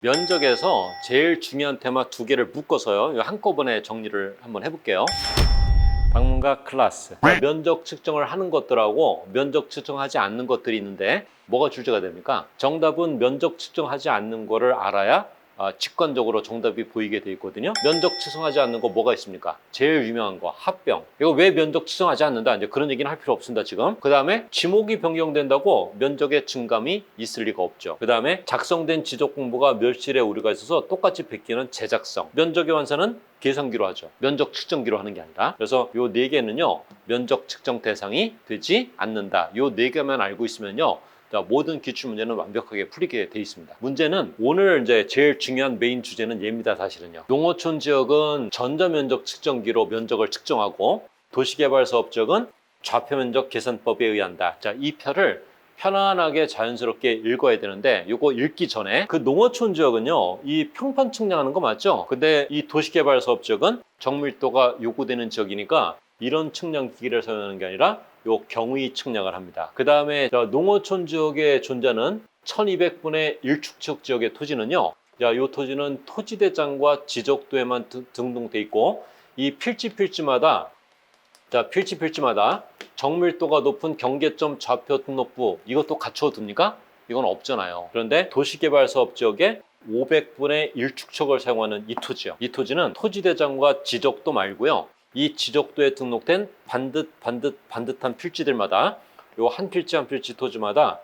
면적에서 제일 중요한 테마 두 개를 묶어서요. 한꺼번에 정리를 한번 해볼게요. 방문각 클래스. 면적 측정을 하는 것들하고 면적 측정하지 않는 것들이 있는데 뭐가 출제가 됩니까? 정답은 면적 측정하지 않는 거를 알아야 직관적으로 정답이 보이게 돼 있거든요. 면적 측정하지 않는 거 뭐가 있습니까? 제일 유명한 거 합병. 이거 왜 면적 측정하지 않는다? 이제 그런 얘기는 할 필요 없습니다, 지금. 그 다음에 지목이 변경된다고 면적의 증감이 있을 리가 없죠. 그 다음에 작성된 지적 공부가 멸실에 오류가 있어서 똑같이 베끼는 제작성. 면적의 완산은 계산기로 하죠. 면적 측정기로 하는 게 아니라. 그래서 요 네 개는요, 면적 측정 대상이 되지 않는다. 요 네 개만 알고 있으면요, 모든 기출문제는 완벽하게 풀리게 돼 있습니다. 문제는 오늘 이제 제일 중요한 메인 주제는 얘입니다, 사실은요. 농어촌 지역은 전자면적 측정기로 면적을 측정하고 도시개발사업지역은 좌표면적 계산법에 의한다. 자, 이 표를 편안하게 자연스럽게 읽어야 되는데 이거 읽기 전에 그 농어촌 지역은요, 이 평판 측량하는 거 맞죠? 근데 이 도시개발사업지역은 정밀도가 요구되는 지역이니까 이런 측량 기기를 사용하는 게 아니라 요 경의 측량을 합니다. 그 다음에 농어촌 지역에 존재하는 1200분의 1 축척 지역의 토지는요, 요 토지는 토지대장과 지적도에만 등록돼 있고 이 필지마다 정밀도가 높은 경계점 좌표 등록부 이것도 갖춰 둡니까? 이건 없잖아요. 그런데 도시개발사업 지역에 500분의 1 축척을 사용하는 이 토지요. 이 토지는 토지대장과 지적도 말고요, 이 지적도에 등록된 반듯한 필지들마다 요 한 필지 한 필지 토지마다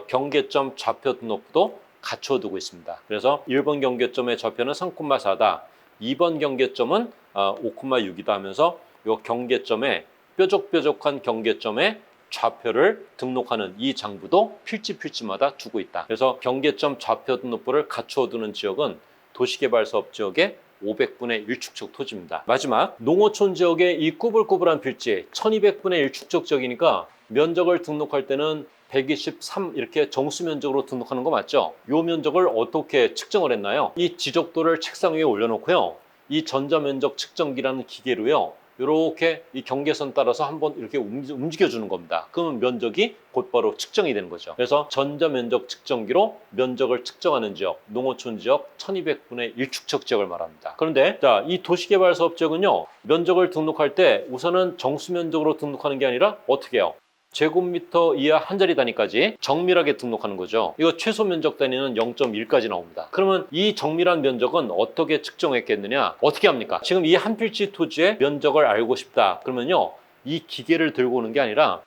경계점 좌표 등록부도 갖춰두고 있습니다. 그래서 1번 경계점의 좌표는 3,4다. 2번 경계점은 5,6이다 하면서 요 경계점에 뾰족한 경계점에 좌표를 등록하는 이 장부도 필지마다 두고 있다. 그래서 경계점 좌표 등록부를 갖춰두는 지역은 도시개발사업 지역의 500분의 1 축척 토지입니다. 마지막 농어촌 지역의 이 꾸불꾸불한 필지 1200분의 1 축척 지역이니까 면적을 등록할 때는 123 이렇게 정수 면적으로 등록하는 거 맞죠? 이 면적을 어떻게 측정을 했나요? 이 지적도를 책상 위에 올려놓고요, 이 전자면적 측정기라는 기계로요, 이렇게 이 경계선 따라서 한번 이렇게 움직여주는 겁니다. 그러면 면적이 곧바로 측정이 되는 거죠. 그래서 전자면적 측정기로 면적을 측정하는 지역, 농어촌 지역 1200분의 1 축척 지역을 말합니다. 그런데 이 도시개발사업 지역은요, 면적을 등록할 때 우선은 정수면적으로 등록하는 게 아니라 어떻게 해요? 제곱미터 이하 한 자리 단위까지 정밀하게 등록하는 거죠. 이거 최소 면적 단위는 0.1까지 나옵니다. 그러면 이 정밀한 면적은 어떻게 측정했겠느냐? 어떻게 합니까? 지금 이 한 필지 토지의 면적을 알고 싶다. 그러면요, 이 기계를 들고 오는 게 아니라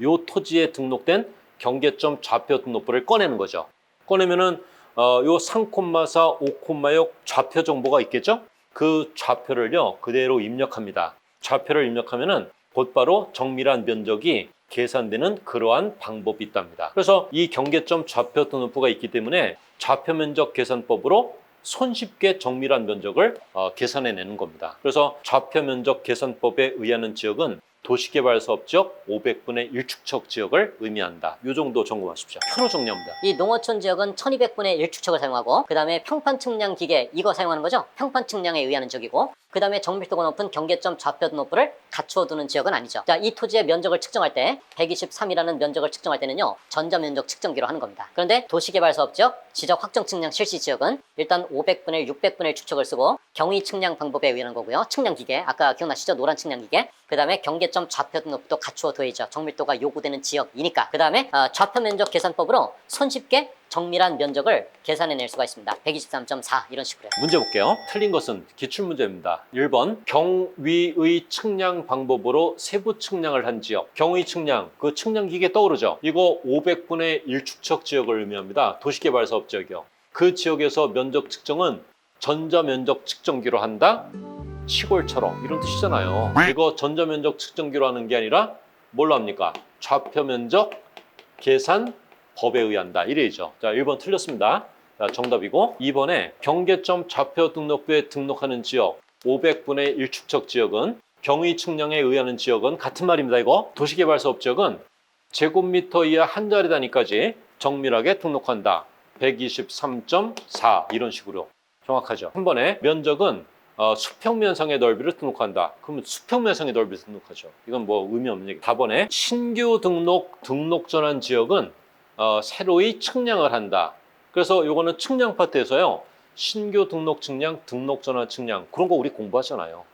이 토지에 등록된 경계점 좌표 등록부를 꺼내는 거죠. 꺼내면은 요 3,4, 5,6 좌표 정보가 있겠죠? 그 좌표를요, 그대로 입력합니다. 좌표를 입력하면은 곧바로 정밀한 면적이 계산되는 그러한 방법이 있답니다. 그래서 이 경계점 좌표 등록부가 있기 때문에 좌표 면적 계산법으로 손쉽게 정밀한 면적을 계산해내는 겁니다. 그래서 좌표 면적 계산법에 의하는 지역은 도시개발사업 지역 500분의 1 축척 지역을 의미한다. 이 정도 점검하십시오. 표로 정리합니다. 이 농어촌 지역은 1200분의 1 축척을 사용하고, 그 다음에 평판 측량 기계 이거 사용하는 거죠. 평판 측량에 의하는 지역이고, 그 다음에 정밀도가 높은 경계점 좌표 등록부를 갖추어두는 지역은 아니죠. 자, 이 토지의 면적을 측정할 때 123이라는 면적을 측정할 때는요, 전자면적 측정기로 하는 겁니다. 그런데 도시개발사업지역 지적 확정 측량 실시 지역은 일단 500분의 1, 600분의 1 축척을 쓰고 경의 측량 방법에 의하는 거고요. 측량 기계 아까 기억나시죠? 노란 측량 기계. 그 다음에 경계점 좌표 등록부도 갖추어둬야죠. 정밀도가 요구되는 지역이니까. 그 다음에 좌표 면적 계산법으로 손쉽게 정밀한 면적을 계산해낼 수가 있습니다. 123.4 이런 식으로요. 문제 볼게요. 틀린 것은 기출문제입니다. 1번 경위의 측량 방법으로 세부 측량을 한 지역. 경의 측량, 그 측량 기계 떠오르죠? 이거 500분의 1 축척 지역을 의미합니다. 도시개발사업 지역이요. 그 지역에서 면적 측정은 전자면적 측정기로 한다? 시골처럼 이런 뜻이잖아요. 이거 전자면적 측정기로 하는 게 아니라 뭘로 합니까? 좌표면적 계산 법에 의한다. 이래죠. 자, 1번 틀렸습니다. 자, 정답이고, 2번에 경계점 좌표 등록부에 등록하는 지역 500분의 1 축척 지역은 경의 측량에 의하는 지역은 같은 말입니다. 이거 도시개발사업 지역은 제곱미터 이하 한 자리 단위까지 정밀하게 등록한다. 123.4 이런 식으로 정확하죠. 한 번에 면적은 수평면상의 넓이를 등록한다. 그러면 수평면상의 넓이를 등록하죠. 이건 뭐 의미 없는 얘기. 4번에 신규 등록 전환 지역은 새로이 측량을 한다. 그래서 요거는 측량 파트에서요. 신규 등록 측량, 등록 전환 측량 그런 거 우리 공부하잖아요.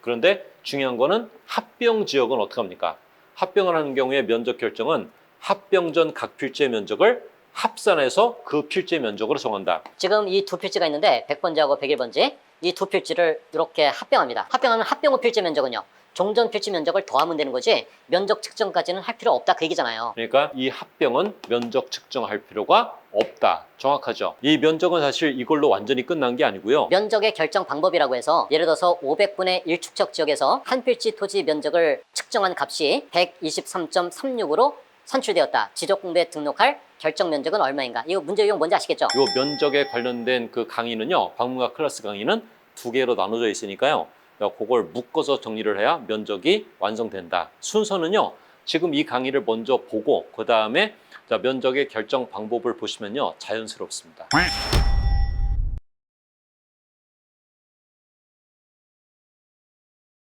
그런데 중요한 거는 합병 지역은 어떻게 합니까? 합병을 하는 경우에 면적 결정은 합병 전 각 필지의 면적을 합산해서 그 필지의 면적으로 정한다. 지금 이 두 필지가 있는데 100번지하고 101번지 이 두 필지를 이렇게 합병합니다. 합병하면 합병 후 필지 면적은요. 종전 필지 면적을 더하면 되는 거지 면적 측정까지는 할 필요 없다 그 얘기잖아요. 그러니까 이 합병은 면적 측정할 필요가 없다. 정확하죠? 이 면적은 사실 이걸로 완전히 끝난 게 아니고요. 면적의 결정 방법이라고 해서 예를 들어서 500분의 1 축척 지역에서 한 필지 토지 면적을 측정한 값이 123.36으로 산출되었다. 지적공부에 등록할 결정 면적은 얼마인가? 이거 문제 유형 뭔지 아시겠죠? 이 면적에 관련된 그 강의는요. 방문가 클래스 강의는 두 개로 나눠져 있으니까요. 그걸 묶어서 정리를 해야 면적이 완성된다. 순서는요. 지금 이 강의를 먼저 보고 그 다음에 면적의 결정 방법을 보시면요. 자연스럽습니다.